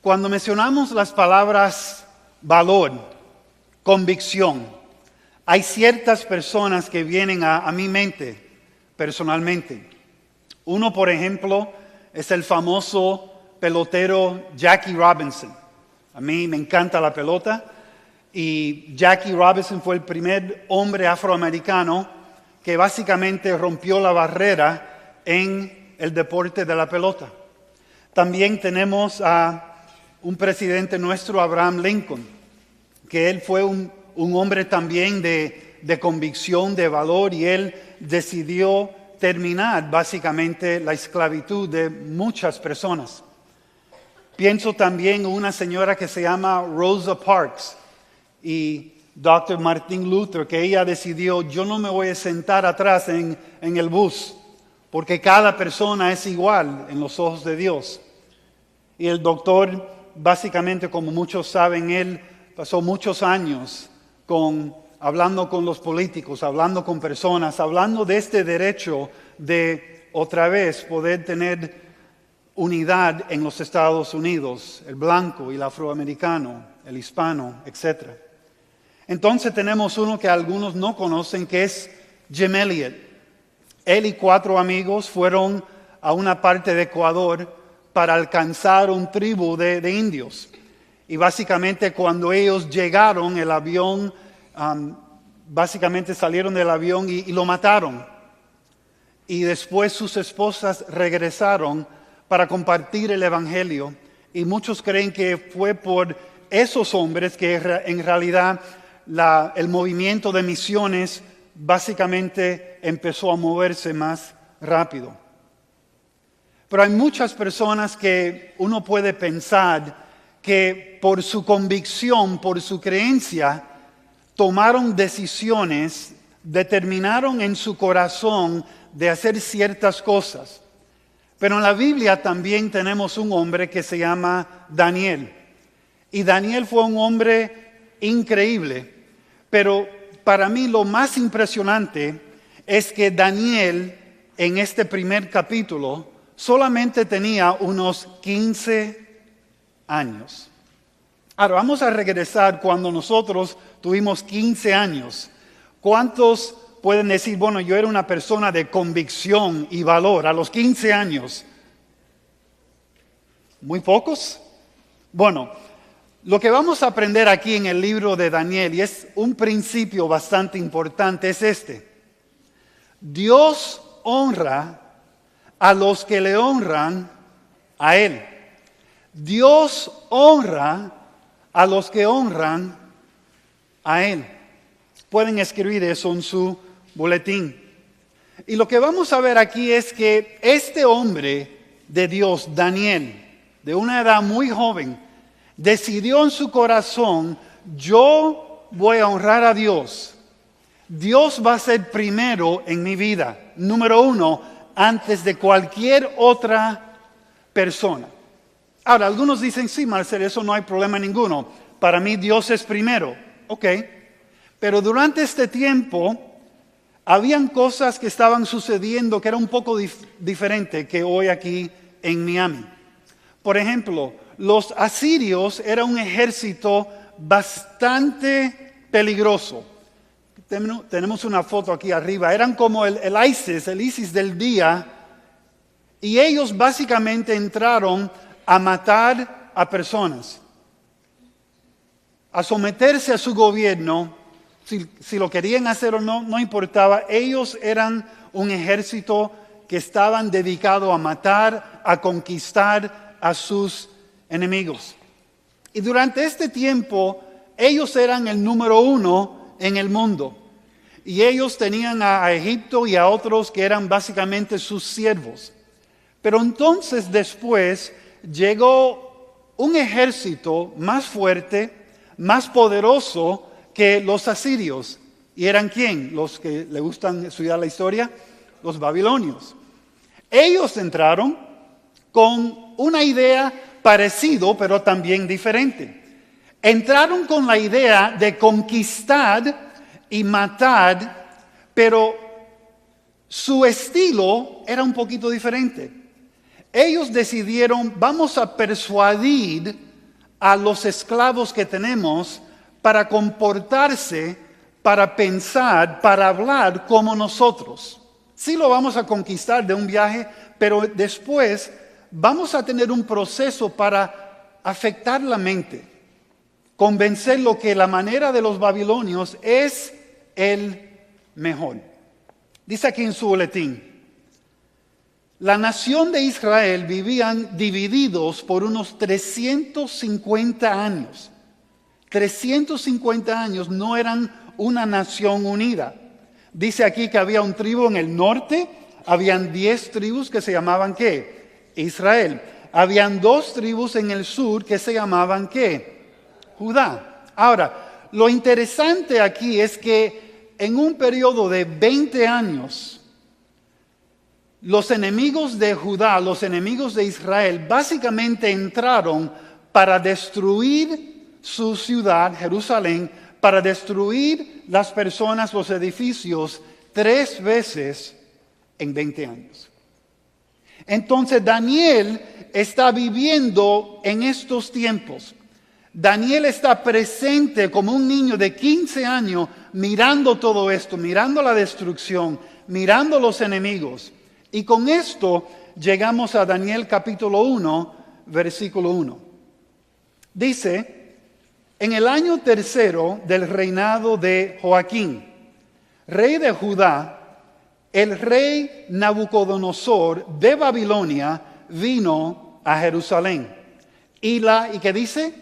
Cuando mencionamos las palabras valor, convicción, hay ciertas personas que vienen a mi mente personalmente. Uno, por ejemplo, es el famoso pelotero Jackie Robinson. A mí me encanta la pelota y Jackie Robinson fue el primer hombre afroamericano que básicamente rompió la barrera en el deporte de la pelota. También tenemos a un presidente nuestro, Abraham Lincoln, que él fue un hombre también de convicción, de valor, y él decidió terminar básicamente la esclavitud de muchas personas. Pienso también en una señora que se llama Rosa Parks y Dr. Martin Luther, que ella decidió, yo no me voy a sentar atrás en el bus, porque cada persona es igual en los ojos de Dios. Y el doctor, básicamente, como muchos saben, él pasó muchos años hablando con los políticos, hablando con personas, hablando de este derecho de otra vez poder tener unidad en los Estados Unidos, el blanco y el afroamericano, el hispano, etc. Entonces tenemos uno que algunos no conocen, que es Jim Elliot. Él y 4 amigos fueron a una parte de Ecuador para alcanzar un tribu de indios. Y básicamente cuando ellos llegaron, el avión, básicamente salieron del avión y lo mataron. Y después sus esposas regresaron para compartir el evangelio. Y muchos creen que fue por esos hombres que en realidad el movimiento de misiones básicamente empezó a moverse más rápido. Pero hay muchas personas que uno puede pensar que por su convicción, por su creencia, tomaron decisiones, determinaron en su corazón de hacer ciertas cosas. Pero en la Biblia también tenemos un hombre que se llama Daniel. Y Daniel fue un hombre increíble. Pero para mí lo más impresionante es que Daniel, en este primer capítulo, solamente tenía unos 15 años. Ahora vamos a regresar cuando nosotros tuvimos 15 años. ¿Cuántos pueden decir, bueno, yo era una persona de convicción y valor a los 15 años? ¿Muy pocos? Bueno, lo que vamos a aprender aquí en el libro de Daniel, y es un principio bastante importante, es este. Dios honra a los que le honran a Él. Dios honra a los que honran a Él. Pueden escribir eso en su boletín. Y lo que vamos a ver aquí es que este hombre de Dios, Daniel, de una edad muy joven, decidió en su corazón, yo voy a honrar a Dios. Dios va a ser primero en mi vida, número 1, antes de cualquier otra persona. Ahora, algunos dicen, sí, Marcelo, eso no hay problema ninguno. Para mí Dios es primero. Ok, pero durante este tiempo habían cosas que estaban sucediendo que era un poco diferente que hoy aquí en Miami. Por ejemplo, los asirios eran un ejército bastante peligroso. Tenemos una foto aquí arriba. Eran como el ISIS del día. Y ellos básicamente entraron a matar a personas, a someterse a su gobierno. Si lo querían hacer o no, no importaba. Ellos eran un ejército que estaban dedicados a matar, a conquistar a sus enemigos. Y durante este tiempo, ellos eran el número 1 en el mundo. Y ellos tenían a Egipto y a otros que eran básicamente sus siervos. Pero entonces después llegó un ejército más fuerte, más poderoso que los asirios. ¿Y eran quién? Los que le gustan estudiar la historia, los babilonios. Ellos entraron con una idea parecida, pero también diferente. Entraron con la idea de conquistar y matar, pero su estilo era un poquito diferente. Ellos decidieron, vamos a persuadir a los esclavos que tenemos para comportarse, para pensar, para hablar como nosotros. Sí lo vamos a conquistar de un viaje, pero después vamos a tener un proceso para afectar la mente, convencerlo que la manera de los babilonios es el mejor. Dice aquí en su boletín, la nación de Israel vivían divididos por unos 350 años. 350 años no eran una nación unida. Dice aquí que había un tribu en el norte, habían 10 tribus que se llamaban ¿qué? Israel. Habían 2 tribus en el sur que se llamaban ¿qué? Judá. Ahora, lo interesante aquí es que en un periodo de 20 años, los enemigos de Judá, los enemigos de Israel, básicamente entraron para destruir su ciudad, Jerusalén, para destruir las personas, los edificios, 3 veces en 20 años. Entonces Daniel está viviendo en estos tiempos. Daniel está presente como un niño de 15 años mirando todo esto, mirando la destrucción, mirando los enemigos. Y con esto llegamos a Daniel capítulo 1, versículo 1. Dice, en el año 3 del reinado de Joaquín, rey de Judá, el rey Nabucodonosor de Babilonia vino a Jerusalén. ¿Y qué dice?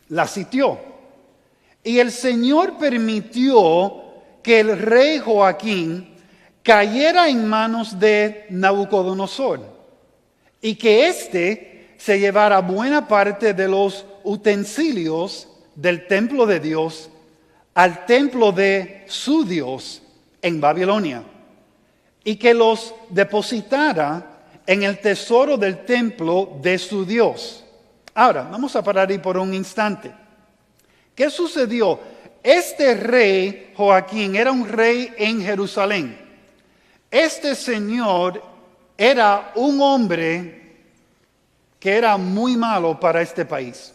La sitió. Y el Señor permitió que el rey Joaquín cayera en manos de Nabucodonosor y que éste se llevara buena parte de los utensilios del templo de Dios al templo de su Dios en Babilonia y que los depositara en el tesoro del templo de su Dios. Ahora, vamos a parar ahí por un instante. ¿Qué sucedió? Este rey Joaquín era un rey en Jerusalén. Este señor era un hombre que era muy malo para este país.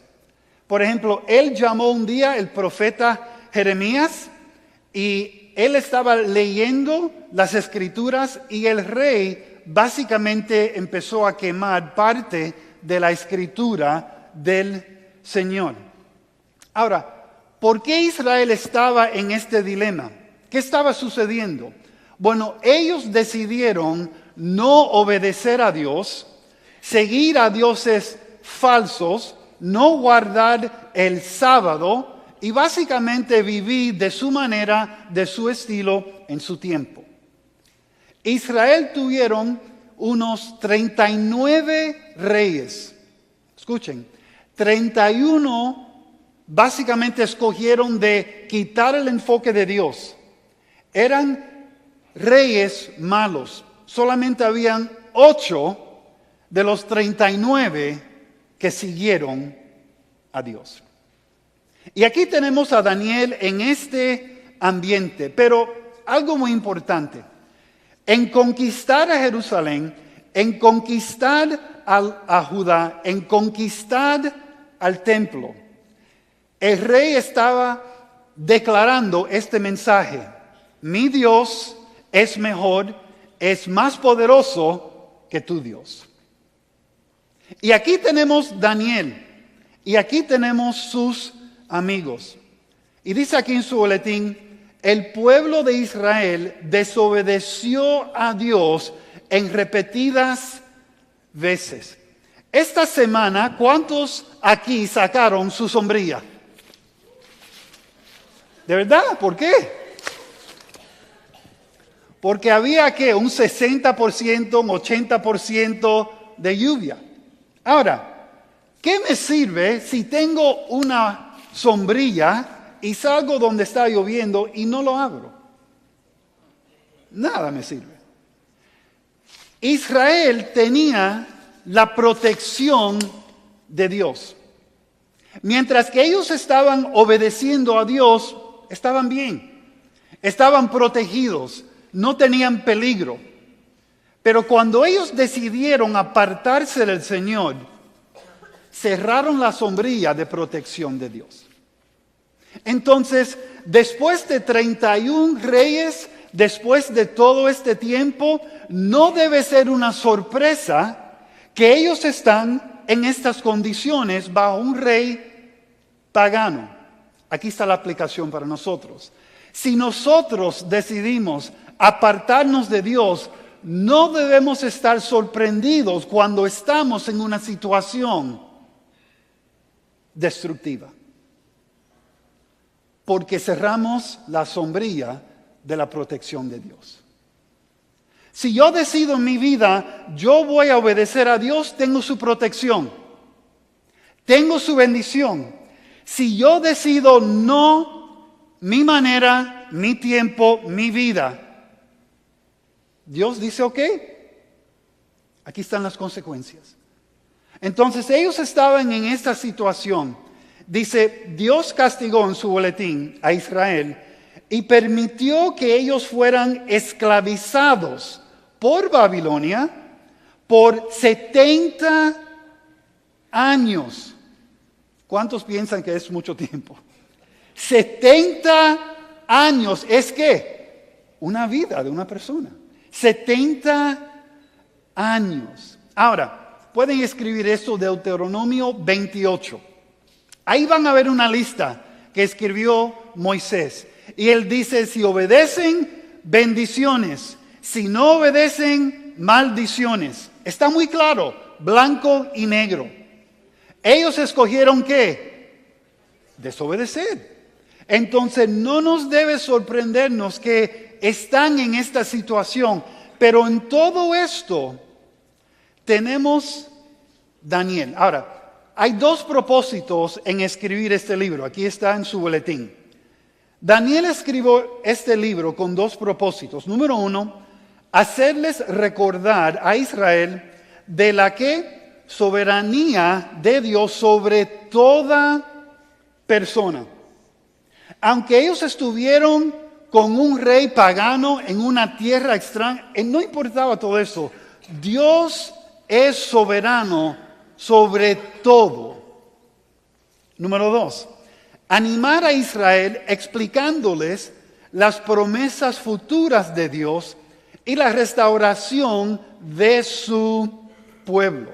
Por ejemplo, él llamó un día el profeta Jeremías y él estaba leyendo las escrituras y el rey básicamente empezó a quemar parte de la escritura del Señor. Ahora, ¿por qué Israel estaba en este dilema? ¿Qué estaba sucediendo? Bueno, ellos decidieron no obedecer a Dios, seguir a dioses falsos, no guardar el sábado y básicamente vivir de su manera, de su estilo, en su tiempo. Israel tuvieron unos 39 reyes. Escuchen, 31 básicamente escogieron de quitar el enfoque de Dios. Eran reyes malos. Solamente habían 8 de los 39 que siguieron a Dios. Y aquí tenemos a Daniel en este ambiente, pero algo muy importante. En conquistar a Jerusalén, en conquistar a Judá, en conquistar al templo, el rey estaba declarando este mensaje: mi Dios es mejor, es más poderoso que tu Dios. Y aquí tenemos Daniel, y aquí tenemos sus amigos. Y dice aquí en su boletín, el pueblo de Israel desobedeció a Dios en repetidas veces. Esta semana, ¿cuántos aquí sacaron su sombrilla? ¿De verdad? ¿Por qué? Porque había que un 60%, un 80% de lluvia. Ahora, ¿qué me sirve si tengo una sombrilla y salgo donde está lloviendo y no lo abro? Nada me sirve. Israel tenía la protección de Dios. Mientras que ellos estaban obedeciendo a Dios, estaban bien. Estaban protegidos. No tenían peligro. Pero cuando ellos decidieron apartarse del Señor, cerraron la sombrilla de protección de Dios. Entonces, después de 31 reyes, después de todo este tiempo, no debe ser una sorpresa que ellos están en estas condiciones bajo un rey pagano. Aquí está la aplicación para nosotros. Si nosotros decidimos apartarnos de Dios, no debemos estar sorprendidos cuando estamos en una situación destructiva, porque cerramos la sombrilla de la protección de Dios. Si yo decido en mi vida, yo voy a obedecer a Dios, tengo su protección, tengo su bendición. Si yo decido no, mi manera, mi tiempo, mi vida, Dios dice, ok, aquí están las consecuencias. Entonces ellos estaban en esta situación. Dice, Dios castigó en su boletín a Israel y permitió que ellos fueran esclavizados por Babilonia por 70 años. ¿Cuántos piensan que es mucho tiempo? 70 años. ¿Es qué? Una vida de una persona. 70 años. Ahora, pueden escribir esto de Deuteronomio 28. Ahí van a ver una lista que escribió Moisés. Y él dice, si obedecen, bendiciones. Si no obedecen, maldiciones. Está muy claro, blanco y negro. Ellos escogieron ¿qué? Desobedecer. Entonces no nos debe sorprendernos que están en esta situación. Pero en todo esto tenemos Daniel. Ahora, hay dos propósitos en escribir este libro. Aquí está en su boletín. Daniel escribió este libro con dos propósitos. Número uno, hacerles recordar a Israel de la soberanía de Dios sobre toda persona. Aunque ellos estuvieron con un rey pagano en una tierra extraña, no importaba todo eso. Dios es soberano sobre todo. Número dos, animar a Israel explicándoles las promesas futuras de Dios y la restauración de su pueblo.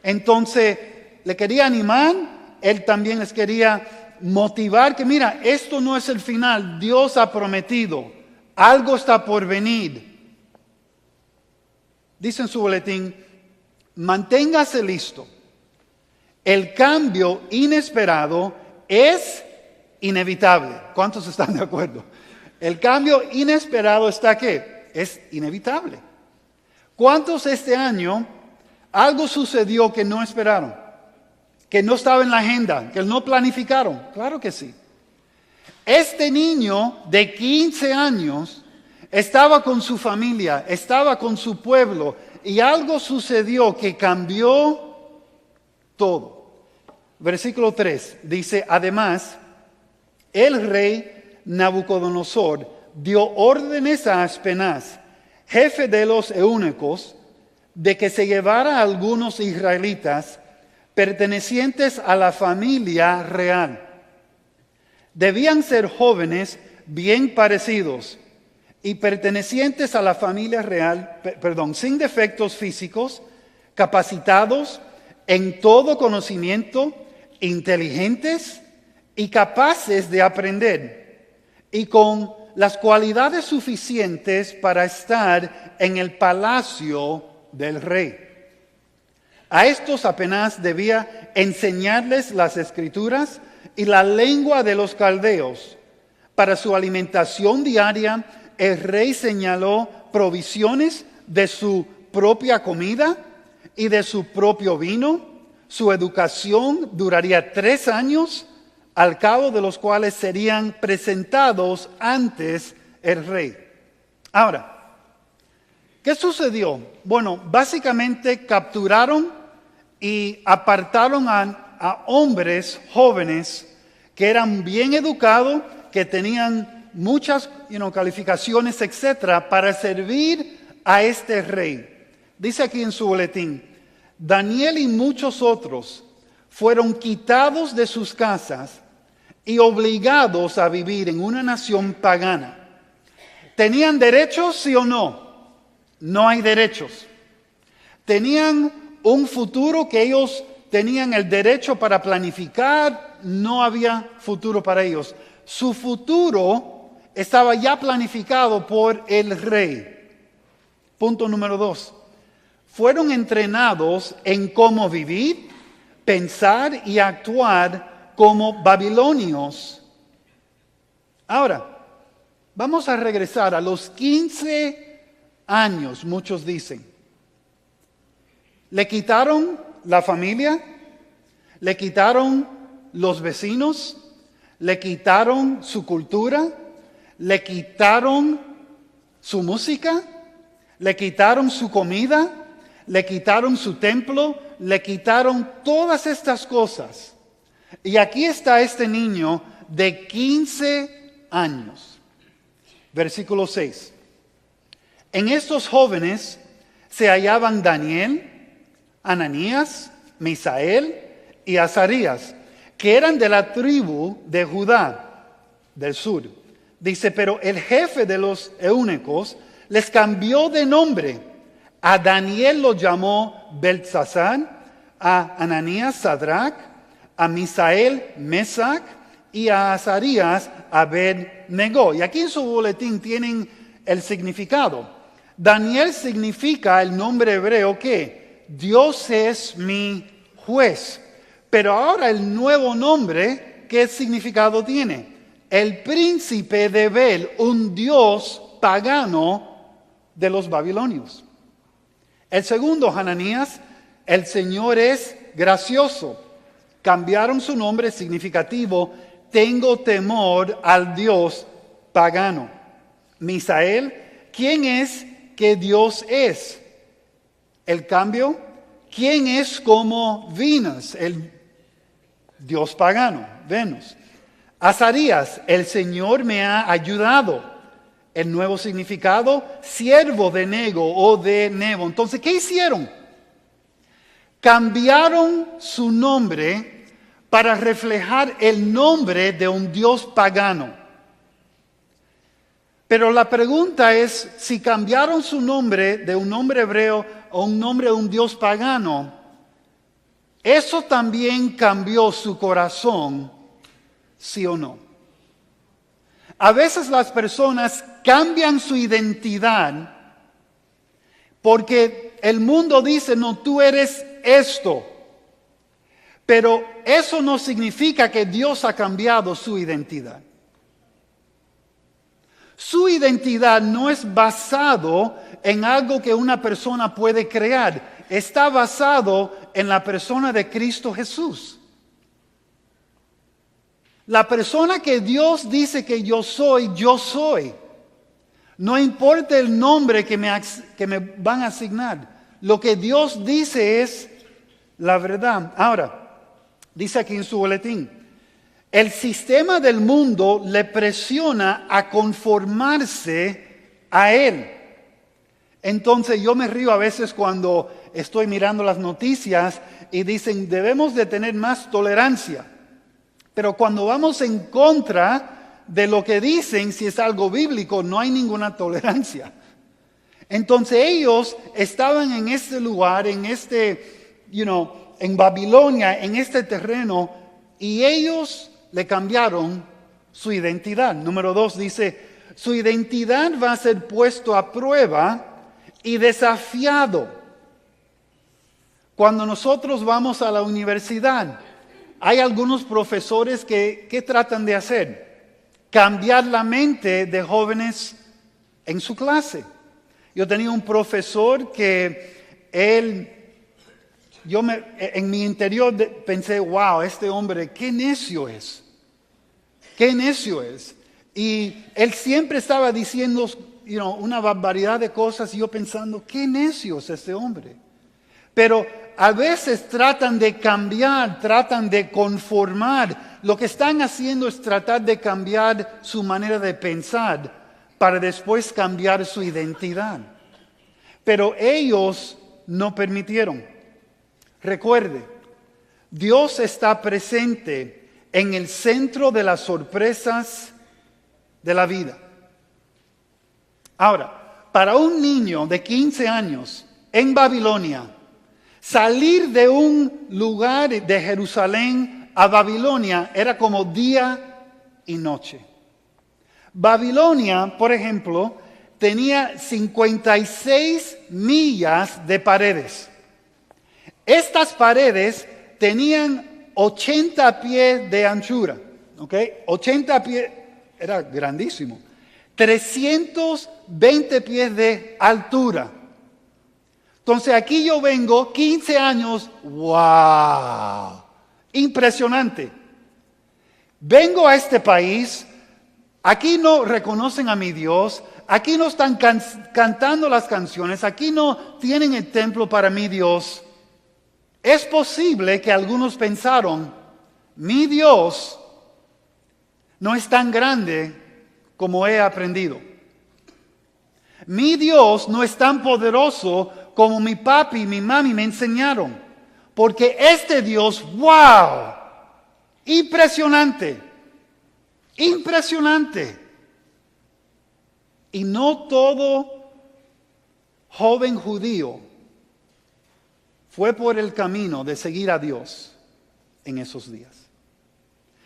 Entonces, le quería animar, él también les quería motivar que mira, esto no es el final, Dios ha prometido, algo está por venir. Dice en su boletín, manténgase listo. El cambio inesperado es inevitable. ¿Cuántos están de acuerdo? El cambio inesperado está ¿qué? Es inevitable. ¿Cuántos este año algo sucedió que no esperaron? Que no estaba en la agenda, que no planificaron. Claro que sí. Este niño de 15 años estaba con su familia, estaba con su pueblo y algo sucedió que cambió todo. Versículo 3 dice, además, el rey Nabucodonosor dio órdenes a Aspenaz, jefe de los eunucos, de que se llevara a algunos israelitas pertenecientes a la familia real. Debían ser jóvenes bien parecidos y pertenecientes a la familia real, sin defectos físicos, capacitados en todo conocimiento, inteligentes y capaces de aprender, y con las cualidades suficientes para estar en el palacio del rey. A estos apenas debía enseñarles las escrituras y la lengua de los caldeos. Para su alimentación diaria, el rey señaló provisiones de su propia comida y de su propio vino. Su educación duraría 3 años, al cabo de los cuales serían presentados antes el rey. Ahora, ¿qué sucedió? Bueno, básicamente capturaron y apartaron a hombres jóvenes que eran bien educados, que tenían muchas calificaciones, etcétera, para servir a este rey. Dice aquí en su boletín, Daniel y muchos otros fueron quitados de sus casas y obligados a vivir en una nación pagana. ¿Tenían derechos, sí o no? No hay derechos. ¿Tenían un futuro que ellos tenían el derecho para planificar? No había futuro para ellos. Su futuro estaba ya planificado por el rey. Punto número 2. Fueron entrenados en cómo vivir, pensar y actuar como babilonios. Ahora, vamos a regresar a los 15 años, muchos dicen. Le quitaron la familia, le quitaron los vecinos, le quitaron su cultura, le quitaron su música, le quitaron su comida, le quitaron su templo, le quitaron todas estas cosas. Y aquí está este niño de 15 años. Versículo 6. En estos jóvenes se hallaban Daniel, Ananías, Misael y Azarías, que eran de la tribu de Judá, del sur. Dice, pero el jefe de los eunucos les cambió de nombre. A Daniel lo llamó Beltsasar, a Ananías Sadrach, a Misael Mesac y a Azarías Abed-Nego. Y aquí en su boletín tienen el significado. Daniel significa el nombre hebreo que Dios es mi juez. Pero ahora el nuevo nombre, ¿qué significado tiene? El príncipe de Bel, un dios pagano de los babilonios. El segundo, Hananías, el Señor es gracioso. Cambiaron su nombre significativo, tengo temor al Dios pagano. Misael, ¿quién es que Dios es? El cambio, ¿quién es como Venus, el Dios pagano, Venus? Azarías, el Señor me ha ayudado. El nuevo significado, siervo de Nego o de Nebo. Entonces, ¿qué hicieron? Cambiaron su nombre para reflejar el nombre de un Dios pagano. Pero la pregunta es, si cambiaron su nombre de un nombre hebreo a un nombre de un Dios pagano, ¿eso también cambió su corazón, sí o no? A veces las personas cambian su identidad porque el mundo dice, no, tú eres esto. Pero eso no significa que Dios ha cambiado su identidad. Su identidad no es basado en algo que una persona puede crear. Está basado en la persona de Cristo Jesús. La persona que Dios dice que yo soy, yo soy. No importa el nombre que me van a asignar. Lo que Dios dice es la verdad. Ahora, dice aquí en su boletín, el sistema del mundo le presiona a conformarse a él. Entonces yo me río a veces cuando estoy mirando las noticias y dicen debemos de tener más tolerancia. Pero cuando vamos en contra de lo que dicen, si es algo bíblico, no hay ninguna tolerancia. Entonces ellos estaban en este lugar, en en Babilonia, en este terreno, y ellos le cambiaron su identidad. Número 2 dice, su identidad va a ser puesto a prueba y desafiado. Cuando nosotros vamos a la universidad, hay algunos profesores que tratan de hacer, cambiar la mente de jóvenes en su clase. Yo tenía un profesor que en mi interior pensé, wow, este hombre, qué necio es. Qué necio es. Y él siempre estaba diciendo una barbaridad de cosas y yo pensando, qué necio es este hombre. Pero a veces tratan de cambiar, tratan de conformar. Lo que están haciendo es tratar de cambiar su manera de pensar para después cambiar su identidad. Pero ellos no permitieron. Recuerde, Dios está presente en el centro de las sorpresas de la vida. Ahora, para un niño de 15 años en Babilonia, salir de un lugar de Jerusalén a Babilonia era como día y noche. Babilonia, por ejemplo, tenía 56 millas de paredes. Estas paredes tenían 80 pies de anchura, ¿ok? 80 pies, era grandísimo. 320 pies de altura. Entonces aquí yo vengo, 15 años, ¡wow! Impresionante. Vengo a este país, aquí no reconocen a mi Dios, aquí no están cantando las canciones, aquí no tienen el templo para mi Dios. Es posible que algunos pensaron, mi Dios no es tan grande como he aprendido. Mi Dios no es tan poderoso como mi papi y mi mami me enseñaron. Porque este Dios, wow, impresionante, impresionante. Y no todo joven judío fue por el camino de seguir a Dios en esos días.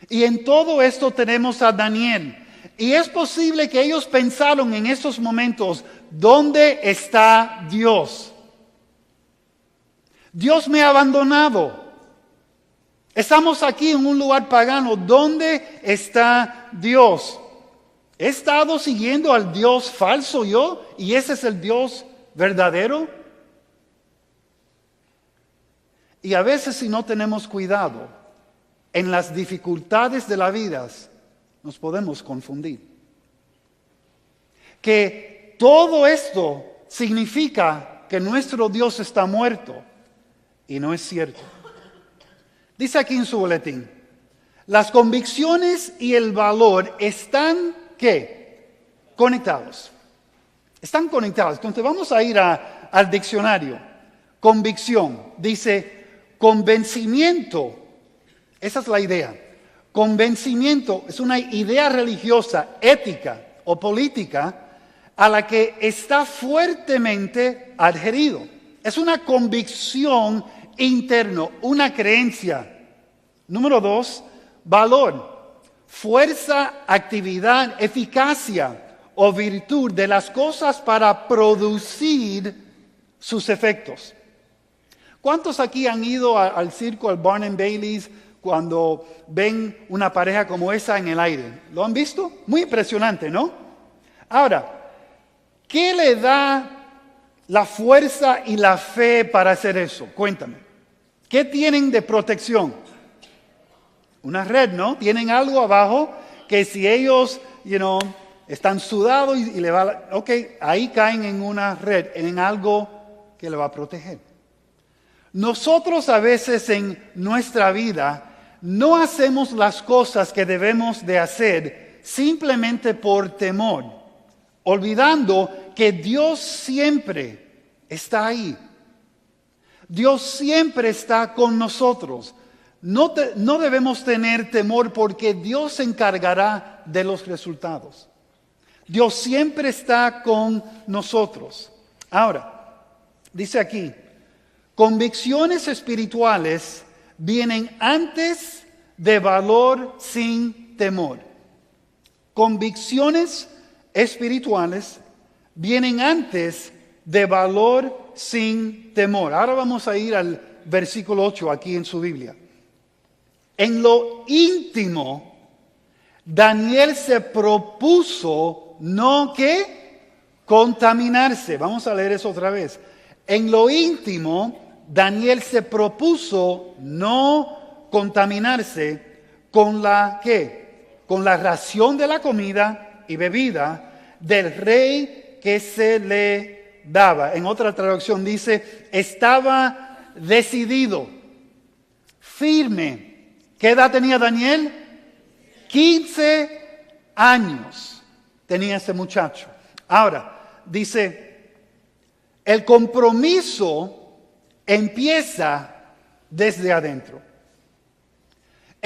Y en todo esto tenemos a Daniel. Y es posible que ellos pensaron en esos momentos, ¿dónde está Dios? Dios me ha abandonado. Estamos aquí en un lugar pagano. ¿Dónde está Dios? ¿He estado siguiendo al Dios falso yo? ¿Y ese es el Dios verdadero? Y a veces si no tenemos cuidado, en las dificultades de la vida, nos podemos confundir. Que todo esto significa que nuestro Dios está muerto. Y no es cierto. Dice aquí en su boletín, las convicciones y el valor están, ¿qué? Conectados. Están conectados. Entonces vamos a ir al diccionario. Convicción. Dice, convencimiento. Esa es la idea. Convencimiento es una idea religiosa, ética o política a la que está fuertemente adherido. Es una convicción interno, una creencia. Número 2, valor, fuerza, actividad, eficacia o virtud de las cosas para producir sus efectos. ¿Cuántos aquí han ido al circo, al Barnum Bailey's, cuando ven una pareja como esa en el aire? ¿Lo han visto? Muy impresionante, ¿no? Ahora, ¿qué le da la fuerza y la fe para hacer eso? Cuéntame. ¿Qué tienen de protección? Una red, ¿no? Tienen algo abajo que si ellos, están sudados y le va, ahí caen en una red, en algo que le va a proteger. Nosotros a veces en nuestra vida no hacemos las cosas que debemos de hacer simplemente por temor, olvidando que Dios siempre está ahí. Dios siempre está con nosotros. No debemos tener temor porque Dios se encargará de los resultados. Dios siempre está con nosotros. Ahora, dice aquí, convicciones espirituales vienen antes de valor sin temor. Convicciones espirituales vienen antes de valor sin temor. Ahora vamos a ir al versículo 8 aquí en su Biblia. En lo íntimo, Daniel se propuso no que contaminarse. Vamos a leer eso otra vez. En lo íntimo, Daniel se propuso no contaminarse con la ¿qué? Con la ración de la comida y bebida del rey que se le daba. En otra traducción dice, estaba decidido, firme. ¿Qué edad tenía Daniel? 15 años tenía ese muchacho. Ahora, dice, el compromiso empieza desde adentro.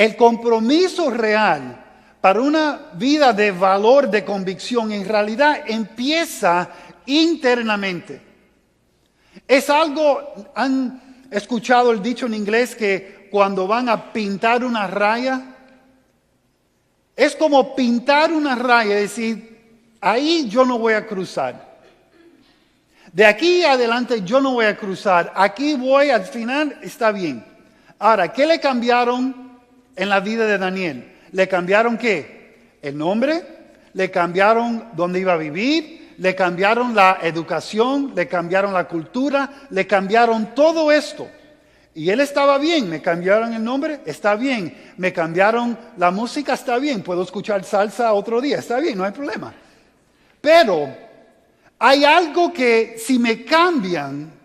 El compromiso real para una vida de valor, de convicción, en realidad empieza internamente. Es algo, ¿han escuchado el dicho en inglés que cuando van a pintar una raya? Es como pintar una raya, es decir, ahí yo no voy a cruzar. De aquí adelante yo no voy a cruzar. Aquí voy, al final está bien. Ahora, ¿qué le cambiaron en la vida de Daniel? ¿Le cambiaron qué? El nombre, le cambiaron dónde iba a vivir, le cambiaron la educación, le cambiaron la cultura, le cambiaron todo esto. Y él estaba bien, me cambiaron el nombre, está bien. Me cambiaron la música, está bien. Puedo escuchar salsa otro día, está bien, no hay problema. Pero hay algo que si me cambian,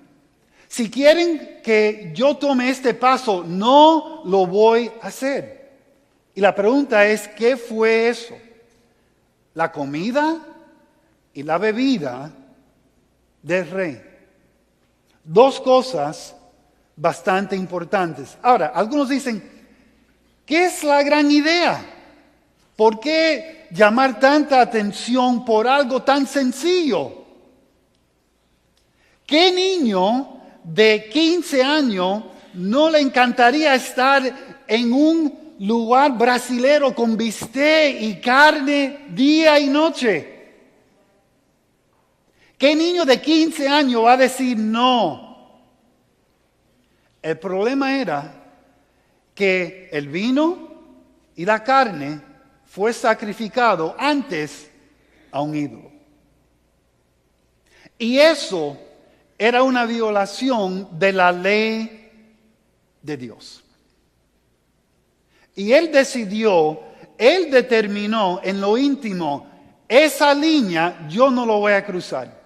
si quieren que yo tome este paso, no lo voy a hacer. Y la pregunta es, ¿qué fue eso? La comida y la bebida del rey. Dos cosas bastante importantes. Ahora, algunos dicen, ¿qué es la gran idea? ¿Por qué llamar tanta atención por algo tan sencillo? ¿Qué niño de 15 años no le encantaría estar en un lugar brasilero con bistec y carne día y noche? ¿Qué niño de 15 años va a decir no? El problema era que el vino y la carne fue sacrificado antes a un ídolo. Y eso era una violación de la ley de Dios. Y él determinó en lo íntimo, esa línea yo no lo voy a cruzar.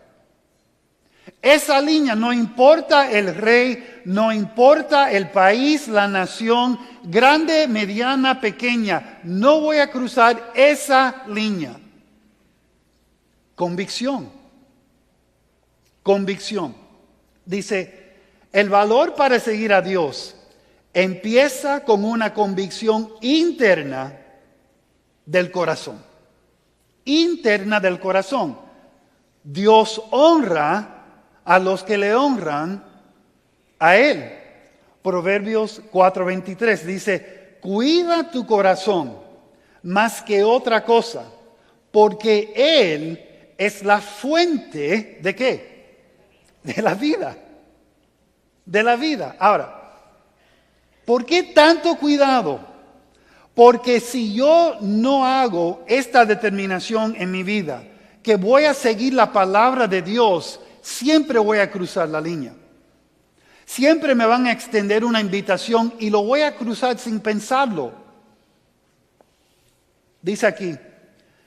Esa línea, no importa el rey, no importa el país, la nación, grande, mediana, pequeña, no voy a cruzar esa línea. Convicción. Convicción. Dice, el valor para seguir a Dios empieza con una convicción interna del corazón. Interna del corazón. Dios honra a los que le honran a Él. Proverbios 4:23 dice, cuida tu corazón más que otra cosa, porque Él es la fuente ¿de qué? De la vida. De la vida. Ahora, ¿por qué tanto cuidado? Porque si yo no hago esta determinación en mi vida, que voy a seguir la palabra de Dios, siempre voy a cruzar la línea. Siempre me van a extender una invitación y lo voy a cruzar sin pensarlo. Dice aquí,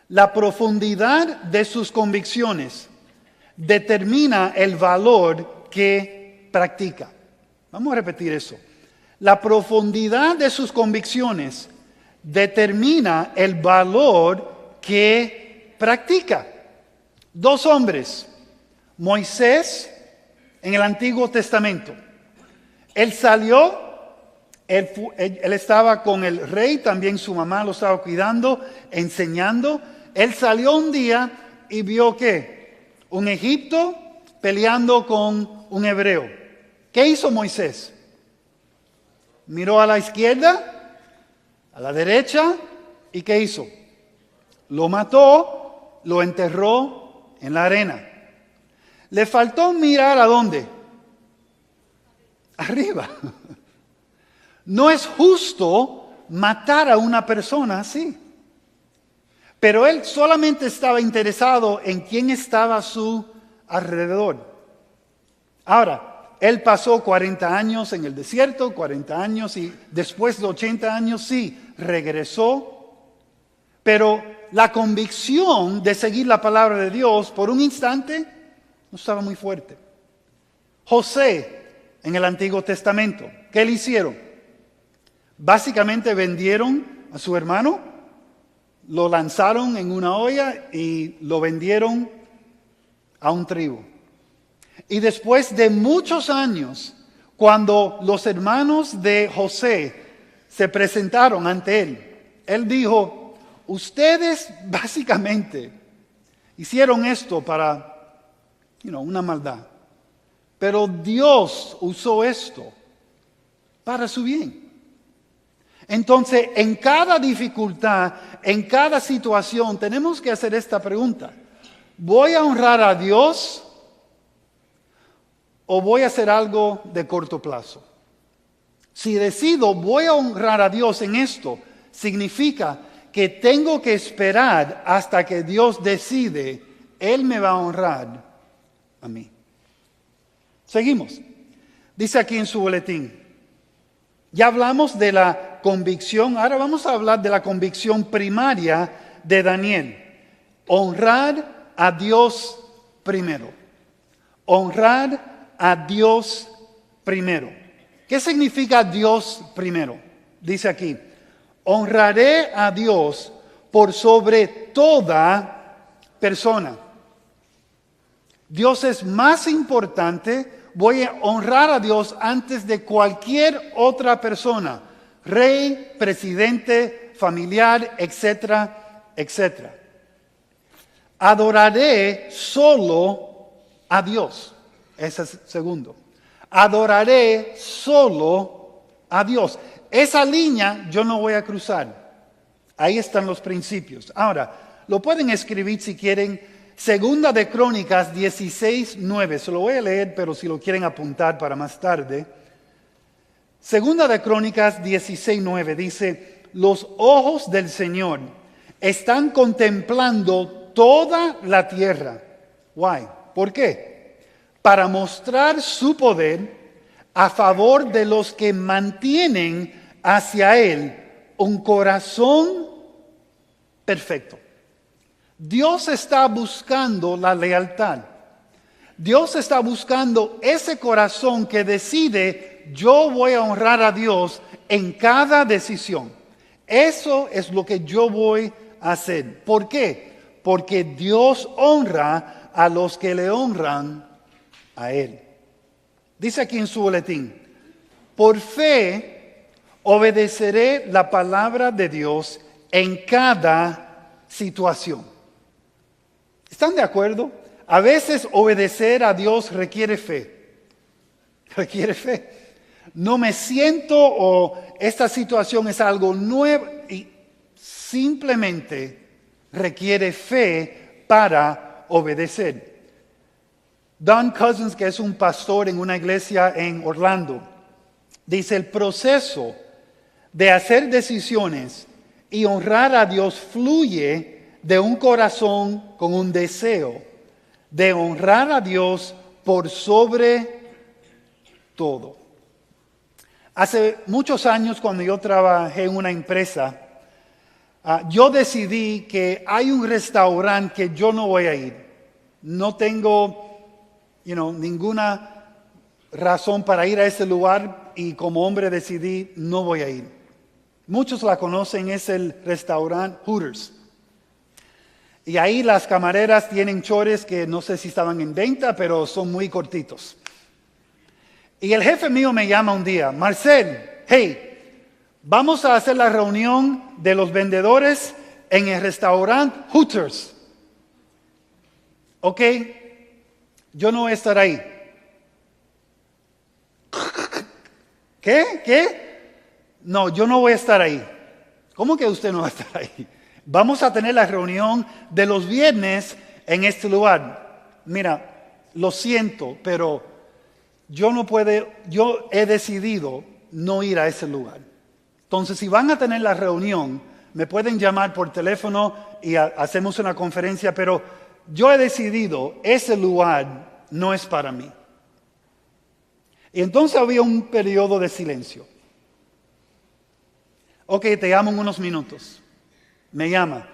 la profundidad de sus convicciones determina el valor que practica. Vamos a repetir eso. La profundidad de sus convicciones determina el valor que practica. Dos hombres, Moisés en el Antiguo Testamento. Él salió, él estaba con el rey, también su mamá lo estaba cuidando, enseñando. Él salió un día y vio que un egipto peleando con un hebreo. ¿Qué hizo Moisés? Miró a la izquierda, a la derecha, ¿y qué hizo? Lo mató, lo enterró en la arena. Le faltó mirar ¿a dónde? Arriba. No es justo matar a una persona así. Pero él solamente estaba interesado en quién estaba a su alrededor. Ahora, él pasó 40 años en el desierto, 40 años y después de 80 años sí, regresó. Pero la convicción de seguir la palabra de Dios por un instante no estaba muy fuerte. José en el Antiguo Testamento, ¿qué le hicieron? Básicamente vendieron a su hermano, lo lanzaron en una olla y lo vendieron a un tribu. Y después de muchos años, cuando los hermanos de José se presentaron ante él. Él dijo, ustedes básicamente hicieron esto para, una maldad. Pero Dios usó esto para su bien. Entonces, en cada dificultad, en cada situación, tenemos que hacer esta pregunta. ¿Voy a honrar a Dios o voy a hacer algo de corto plazo? Si decido voy a honrar a Dios en esto, significa que tengo que esperar hasta que Dios decide, Él me va a honrar a mí. Seguimos. Dice aquí en su boletín. Ya hablamos de la convicción, ahora vamos a hablar de la convicción primaria de Daniel. Honrar a Dios primero. Honrar a Dios primero. ¿Qué significa Dios primero? Dice aquí, honraré a Dios por sobre toda persona. Dios es más importante. Voy a honrar a Dios antes de cualquier otra persona. Rey, presidente, familiar, etcétera, etcétera. Adoraré solo a Dios. Ese es el segundo. Adoraré solo a Dios. Esa línea yo no voy a cruzar. Ahí están los principios. Ahora, lo pueden escribir si quieren. Segunda de Crónicas 16:9. Se lo voy a leer, pero si lo quieren apuntar para más tarde. Segunda de Crónicas 16:9 dice, los ojos del Señor están contemplando toda la tierra. Why? ¿Por qué? Para mostrar su poder a favor de los que mantienen hacia Él un corazón perfecto. Dios está buscando la lealtad. Dios está buscando ese corazón que decide, yo voy a honrar a Dios en cada decisión. Eso es lo que yo voy a hacer. ¿Por qué? Porque Dios honra a los que le honran a Él. Dice aquí en su boletín, por fe obedeceré la palabra de Dios en cada situación. ¿Están de acuerdo? A veces obedecer a Dios requiere fe. Requiere fe. No me siento o esta situación es algo nuevo y simplemente requiere fe para obedecer. Don Cousins, que es un pastor en una iglesia en Orlando, dice el proceso de hacer decisiones y honrar a Dios fluye de un corazón con un deseo de honrar a Dios por sobre todo. Hace muchos años, cuando yo trabajé en una empresa, yo decidí que hay un restaurante que yo no voy a ir. No tengo, ninguna razón para ir a ese lugar y como hombre decidí no voy a ir. Muchos la conocen, es el restaurante Hooters. Y ahí las camareras tienen chores que no sé si estaban en venta, pero son muy cortitos. Y el jefe mío me llama un día, Marcel, hey, vamos a hacer la reunión de los vendedores en el restaurante Hooters. ¿Ok? Yo no voy a estar ahí. ¿Qué? No, yo no voy a estar ahí. ¿Cómo que usted no va a estar ahí? Vamos a tener la reunión de los viernes en este lugar. Mira, lo siento, pero yo he decidido no ir a ese lugar. Entonces, si van a tener la reunión, me pueden llamar por teléfono y hacemos una conferencia, pero yo he decidido, ese lugar no es para mí. Y entonces había un periodo de silencio. Ok, te llamo en unos minutos. Me llama.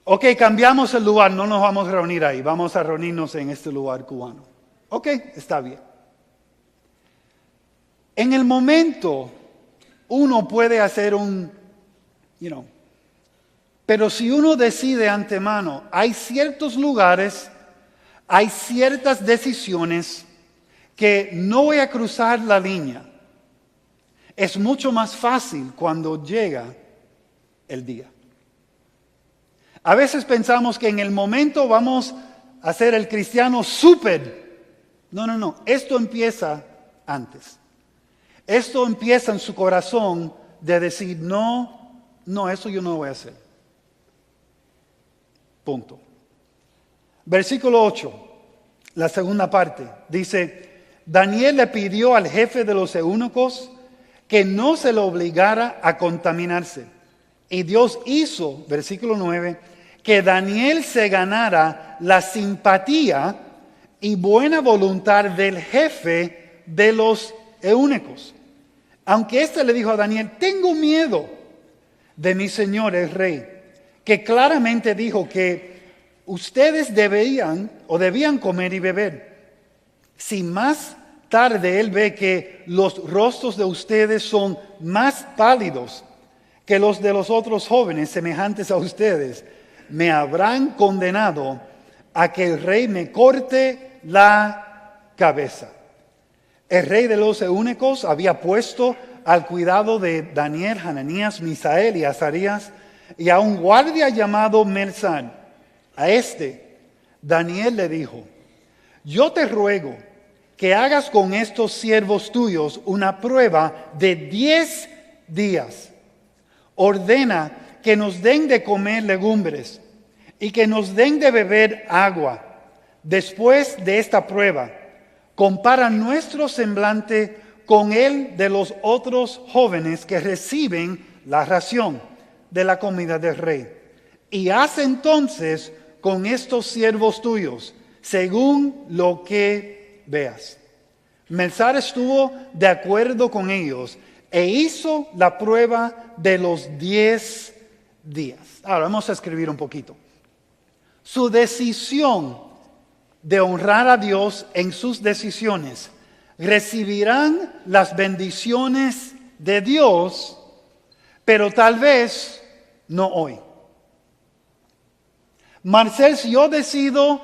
Ok, cambiamos el lugar, no nos vamos a reunir ahí, vamos a reunirnos en este lugar cubano. Ok, está bien. En el momento, uno puede hacer pero si uno decide antemano, hay ciertos lugares, hay ciertas decisiones que no voy a cruzar la línea. Es mucho más fácil cuando llega el día. A veces pensamos que en el momento vamos a ser el cristiano súper. No. Esto empieza antes. Esto empieza en su corazón de decir, no, eso yo no lo voy a hacer. Punto. Versículo 8, la segunda parte, dice, Daniel le pidió al jefe de los eunucos que no se lo obligara a contaminarse. Y Dios hizo, versículo 9, que Daniel se ganara la simpatía y buena voluntad del jefe de los eunucos. Aunque éste le dijo a Daniel, tengo miedo de mi señor el rey, que claramente dijo que ustedes debían comer y beber. Si más tarde él ve que los rostros de ustedes son más pálidos que los de los otros jóvenes semejantes a ustedes, me habrán condenado a que el rey me corte la cabeza. El rey de los eunucos había puesto al cuidado de Daniel, Hananías, Misael y Azarías, y a un guardia llamado Mersán. A Daniel le dijo, yo te ruego que hagas con estos siervos tuyos una prueba de 10 días. Ordena que nos den de comer legumbres y que nos den de beber agua. Después de esta prueba, compara nuestro semblante con el de los otros jóvenes que reciben la ración de la comida del rey. Y haz entonces con estos siervos tuyos, según lo que veas. Melsar estuvo de acuerdo con ellos e hizo la prueba de los 10 días. Ahora vamos a escribir un poquito. Su decisión de honrar a Dios en sus decisiones recibirán las bendiciones de Dios, pero tal vez no hoy. Marcel, si yo decido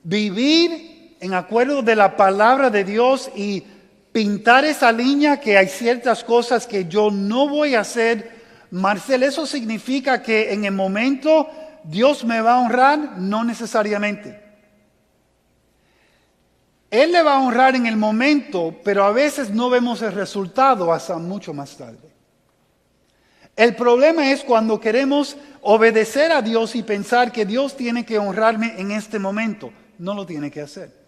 vivir en acuerdo de la palabra de Dios y pintar esa línea que hay ciertas cosas que yo no voy a hacer, Marcel, ¿eso significa que en el momento Dios me va a honrar? No necesariamente. Él le va a honrar en el momento, pero a veces no vemos el resultado hasta mucho más tarde. El problema es cuando queremos obedecer a Dios y pensar que Dios tiene que honrarme en este momento. No lo tiene que hacer.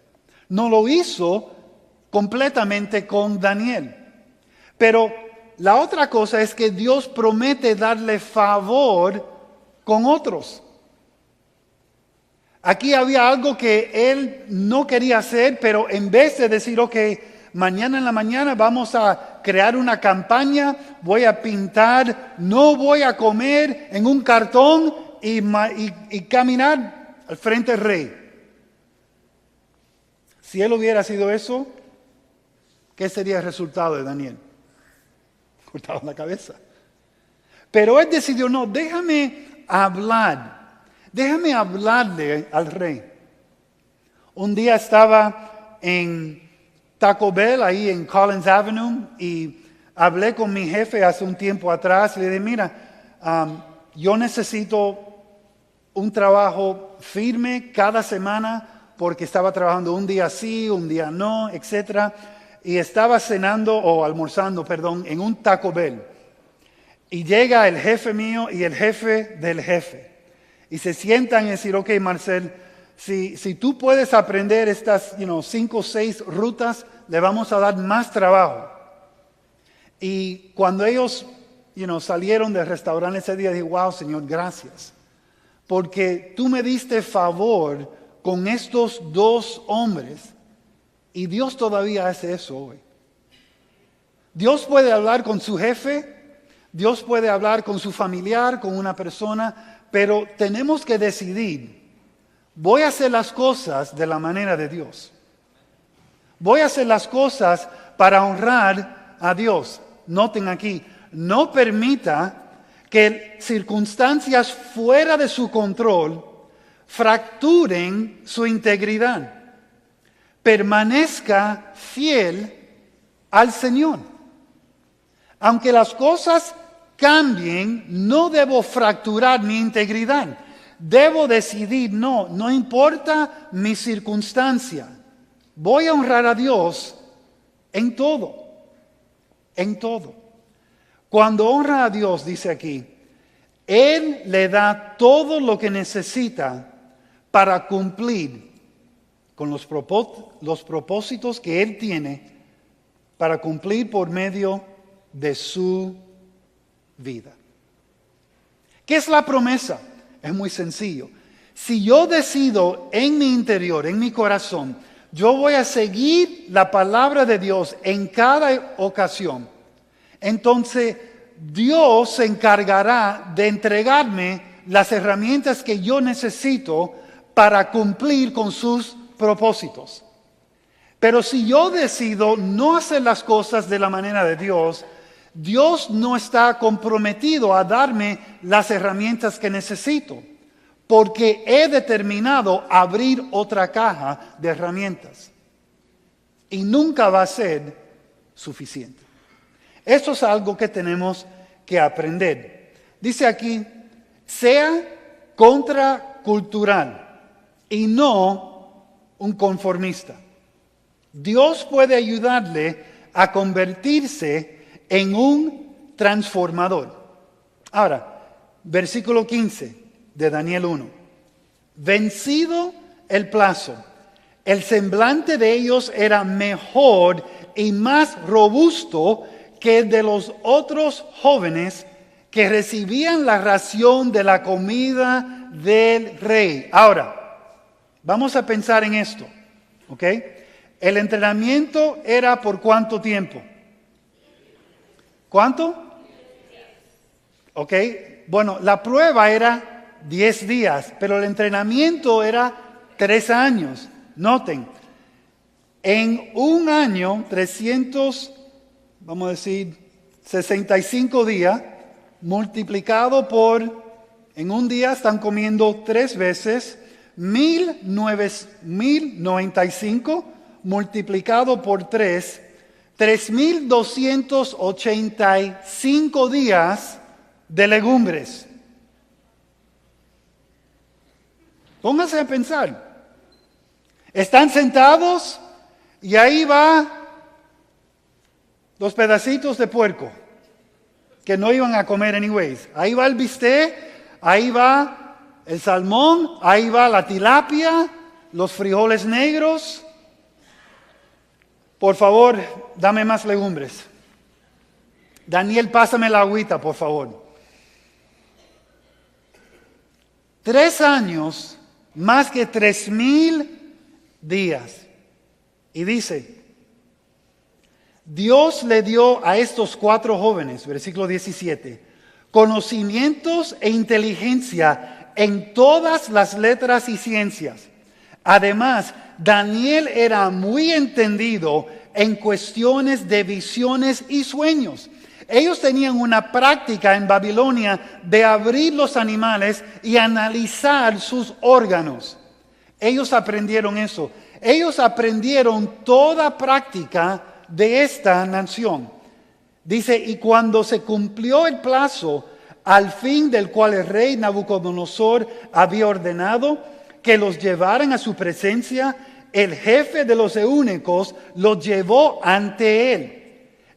No lo hizo completamente con Daniel. Pero la otra cosa es que Dios promete darle favor con otros. Aquí había algo que él no quería hacer, pero en vez de decir, ok, mañana en la mañana vamos a crear una campaña, voy a pintar, no voy a comer en un cartón y caminar al frente del rey. Si él hubiera sido eso, ¿qué sería el resultado de Daniel? Cortado la cabeza. Pero él decidió, no, déjame hablarle al rey. Un día estaba en Taco Bell, ahí en Collins Avenue, y hablé con mi jefe hace un tiempo atrás. Le dije, mira, yo necesito un trabajo firme cada semana porque estaba trabajando un día sí, un día no, etc. Y estaba almorzando, en un Taco Bell. Y llega el jefe mío y el jefe del jefe. Y se sientan y decir, ok, Marcel, si tú puedes aprender estas 5 o 6 rutas, le vamos a dar más trabajo. Y cuando ellos salieron del restaurante ese día, dije, wow, Señor, gracias. Porque tú me diste favor con estos 2 hombres. Y Dios todavía hace eso hoy. Dios puede hablar con su jefe, Dios puede hablar con su familiar, con una persona, pero tenemos que decidir, voy a hacer las cosas de la manera de Dios. Voy a hacer las cosas para honrar a Dios. Noten aquí, no permita que circunstancias fuera de su control fracturen su integridad. Permanezca fiel al Señor. Aunque las cosas cambien, no debo fracturar mi integridad. Debo decidir, no importa mi circunstancia. Voy a honrar a Dios en todo. En todo. Cuando honra a Dios, dice aquí, Él le da todo lo que necesita para cumplir con los propósitos que Él tiene para cumplir por medio de su vida. ¿Qué es la promesa? Es muy sencillo. Si yo decido en mi interior, en mi corazón, yo voy a seguir la palabra de Dios en cada ocasión, entonces Dios se encargará de entregarme las herramientas que yo necesito para cumplir con sus propósitos. Pero si yo decido no hacer las cosas de la manera de Dios, Dios no está comprometido a darme las herramientas que necesito, porque he determinado abrir otra caja de herramientas. Y nunca va a ser suficiente. Esto es algo que tenemos que aprender. Dice aquí, sea contracultural y no un conformista. Dios puede ayudarle a convertirse en un transformador. Ahora, versículo 15 de Daniel 1. Vencido el plazo, el semblante de ellos era mejor y más robusto que el de los otros jóvenes que recibían la ración de la comida del rey. Ahora, vamos a pensar en esto, ¿ok? El entrenamiento era ¿por cuánto tiempo? ¿Cuánto? ¿Ok? Bueno, la prueba era 10 días, pero el entrenamiento era 3 años. Noten, en un año, 65 días, multiplicado por, en un día están comiendo 3 veces, 1095 multiplicado por 3, 3285 días de legumbres. Pónganse a pensar. Están sentados y ahí va los pedacitos de puerco que no iban a comer anyways. Ahí va el bistec, ahí va el salmón, ahí va la tilapia, los frijoles negros. Por favor, dame más legumbres. Daniel, pásame la agüita, por favor. 3 años, más que 3000 días. Y dice, Dios le dio a estos 4 jóvenes, versículo 17, conocimientos e inteligencia en todas las letras y ciencias. Además, Daniel era muy entendido en cuestiones de visiones y sueños. Ellos tenían una práctica en Babilonia de abrir los animales y analizar sus órganos. Ellos aprendieron eso. Ellos aprendieron toda práctica de esta nación. Dice, y cuando se cumplió el plazo al fin del cual el rey Nabucodonosor había ordenado que los llevaran a su presencia, el jefe de los eunucos los llevó ante él.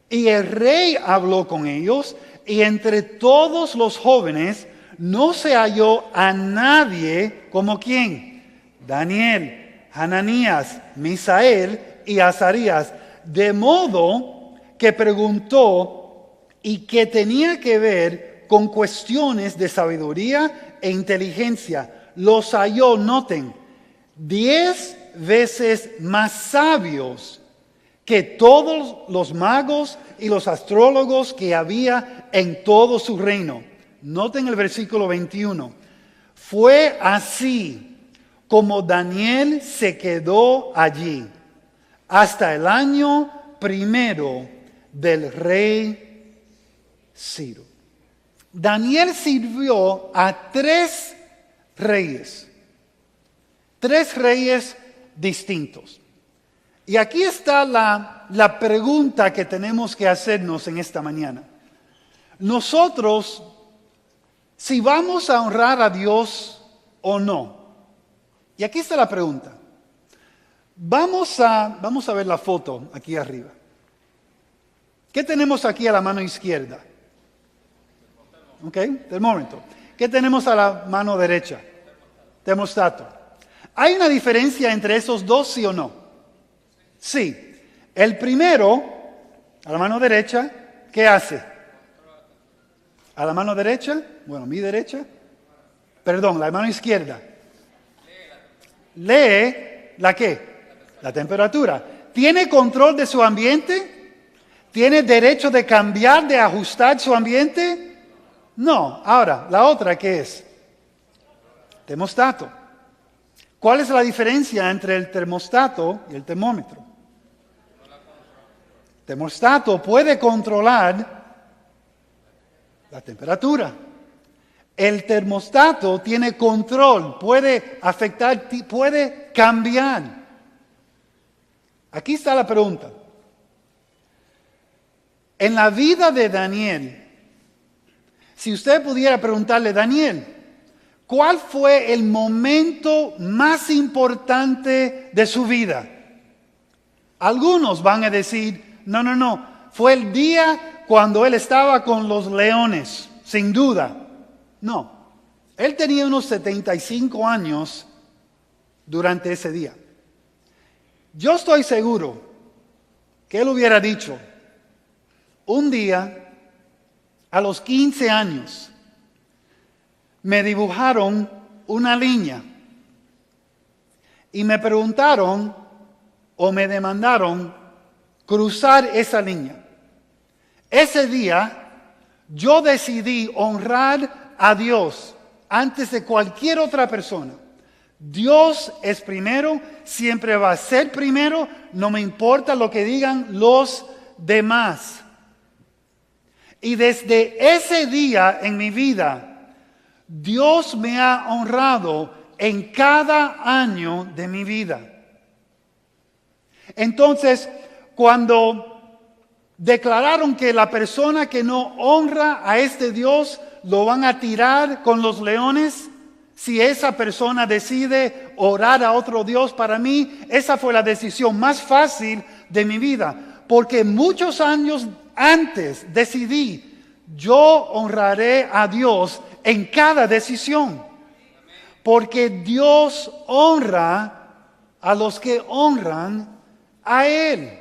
Y el rey habló con ellos, y entre todos los jóvenes no se halló a nadie como ¿quién? Daniel, Hananías, Misael y Azarías. De modo que preguntó y que tenía que ver con cuestiones de sabiduría e inteligencia. Los halló, noten, 10 veces más sabios que todos los magos y los astrólogos que había en todo su reino. Noten el versículo 21. Fue así como Daniel se quedó allí hasta el año 1 del rey Ciro. Daniel sirvió a 3 reyes. 3 reyes distintos. Y aquí está la pregunta que tenemos que hacernos en esta mañana. nosotros, si vamos a honrar a Dios o no. Y aquí está la pregunta. Vamos a ver la foto aquí arriba. ¿Qué tenemos aquí a la mano izquierda? ¿Ok? Termómetro. ¿Qué tenemos a la mano derecha? Termostato. ¿Hay una diferencia entre esos dos, sí o no? Sí. El primero, a la mano derecha, ¿qué hace? A la mano derecha, bueno, mi derecha, perdón, la mano izquierda. Lee, ¿la qué? La temperatura. ¿Tiene control de su ambiente? ¿Tiene derecho de cambiar, de ajustar su ambiente? No. Ahora, la otra, ¿qué es? Termostato. ¿Cuál es la diferencia entre el termostato y el termómetro? El termostato puede controlar la temperatura. El termostato tiene control, puede afectar, puede cambiar. Aquí está la pregunta. En la vida de Daniel, si usted pudiera preguntarle, Daniel, ¿cuál fue el momento más importante de su vida? Algunos van a decir, no, fue el día cuando él estaba con los leones, sin duda. No, él tenía unos 75 años durante ese día. Yo estoy seguro que él hubiera dicho, un día, a los 15 años, me dibujaron una línea y me preguntaron o me demandaron cruzar esa línea. Ese día yo decidí honrar a Dios antes de cualquier otra persona. Dios es primero, siempre va a ser primero, no me importa lo que digan los demás. Y desde ese día en mi vida, Dios me ha honrado en cada año de mi vida. Entonces, cuando declararon que la persona que no honra a este Dios lo van a tirar con los leones, si esa persona decide orar a otro Dios, para mí esa fue la decisión más fácil de mi vida, porque muchos años antes decidí, yo honraré a Dios en cada decisión, porque Dios honra a los que honran a Él.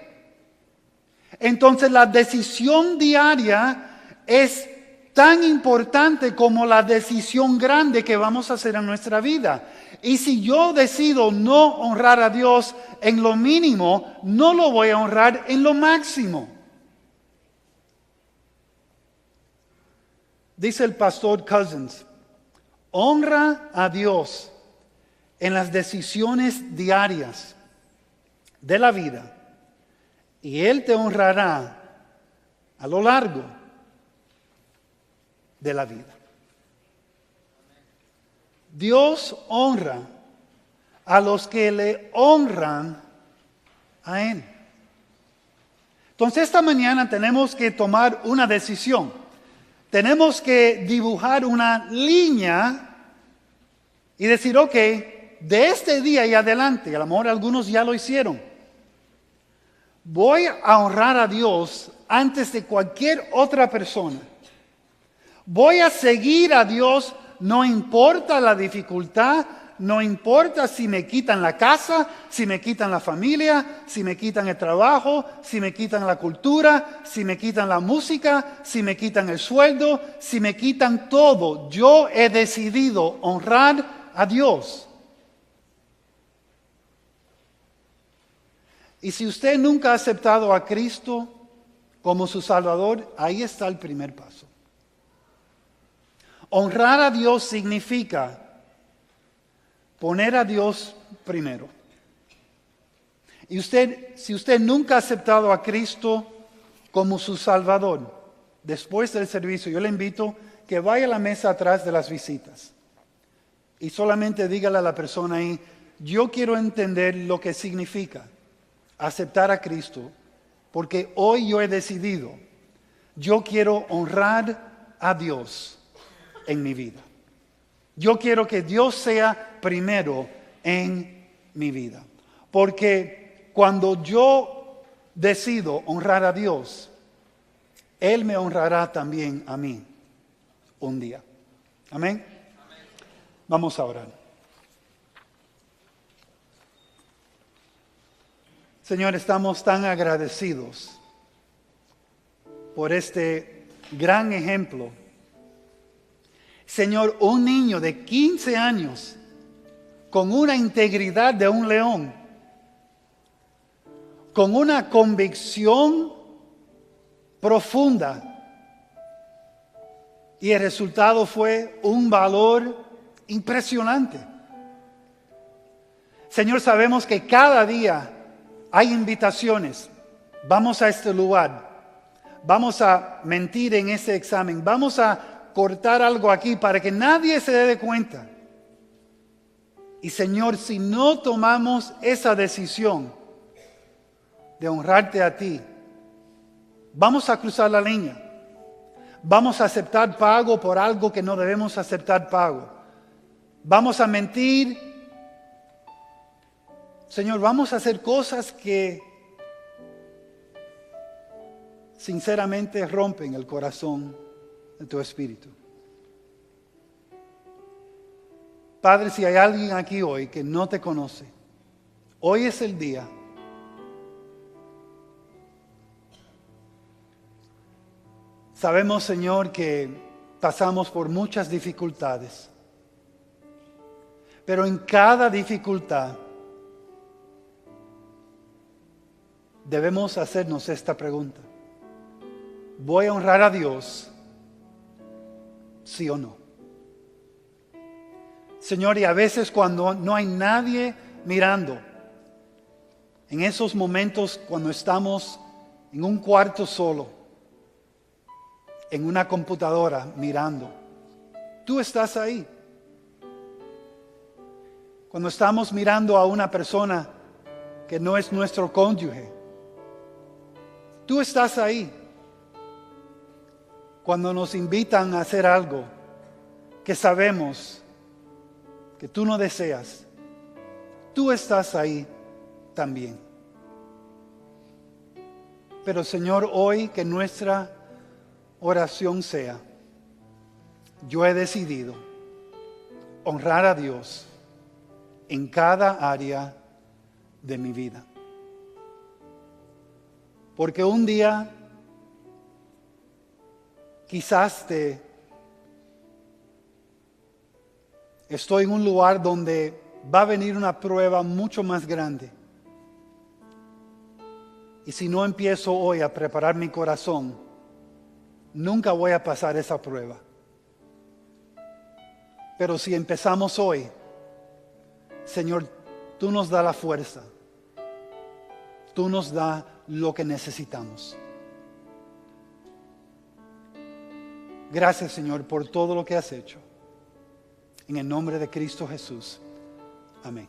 Entonces la decisión diaria es tan importante como la decisión grande que vamos a hacer en nuestra vida. Y si yo decido no honrar a Dios en lo mínimo, no lo voy a honrar en lo máximo. Dice el pastor Cousins, honra a Dios en las decisiones diarias de la vida y Él te honrará a lo largo de la vida. Dios honra a los que le honran a Él. Entonces esta mañana tenemos que tomar una decisión. Tenemos que dibujar una línea y decir, ok, de este día y adelante, a lo mejor algunos ya lo hicieron, voy a honrar a Dios antes de cualquier otra persona. Voy a seguir a Dios, no importa la dificultad, no importa si me quitan la casa, si me quitan la familia, si me quitan el trabajo, si me quitan la cultura, si me quitan la música, si me quitan el sueldo, si me quitan todo. Yo he decidido honrar a Dios. Y si usted nunca ha aceptado a Cristo como su Salvador, ahí está el primer paso. Honrar a Dios significa poner a Dios primero. Y si usted nunca ha aceptado a Cristo como su Salvador, después del servicio, yo le invito que vaya a la mesa atrás de las visitas y solamente dígale a la persona ahí, yo quiero entender lo que significa aceptar a Cristo, porque hoy yo he decidido, yo quiero honrar a Dios en mi vida. Yo quiero que Dios sea primero en mi vida. Porque cuando yo decido honrar a Dios, Él me honrará también a mí un día. Amén. Vamos a orar. Señor, estamos tan agradecidos por este gran ejemplo. Señor, un niño de 15 años con una integridad de un león, con una convicción profunda, y el resultado fue un valor impresionante. Señor, sabemos que cada día hay invitaciones. Vamos a este lugar. Vamos a mentir en ese examen. Vamos a cortar algo aquí para que nadie se dé cuenta. Y Señor, si no tomamos esa decisión de honrarte a ti, vamos a cruzar la línea. Vamos a aceptar pago por algo que no debemos aceptar pago. Vamos a mentir. Señor, vamos a hacer cosas que sinceramente rompen el corazón de tu espíritu. Padre, si hay alguien aquí hoy que no te conoce, hoy es el día. Sabemos, Señor, que pasamos por muchas dificultades, pero en cada dificultad debemos hacernos esta pregunta: ¿voy a honrar a Dios? ¿Sí o no? Señor, y a veces cuando no hay nadie mirando, en esos momentos cuando estamos en un cuarto solo, en una computadora mirando, tú estás ahí. Cuando estamos mirando a una persona que no es nuestro cónyuge, tú estás ahí. Cuando nos invitan a hacer algo que sabemos que tú no deseas, tú estás ahí también. Pero Señor, hoy que nuestra oración sea: yo he decidido honrar a Dios en cada área de mi vida. Porque un día quizás estoy en un lugar donde va a venir una prueba mucho más grande. Y si no empiezo hoy a preparar mi corazón, nunca voy a pasar esa prueba. Pero si empezamos hoy, Señor, tú nos das la fuerza. Tú nos das lo que necesitamos. Gracias, Señor, por todo lo que has hecho. En el nombre de Cristo Jesús. Amén.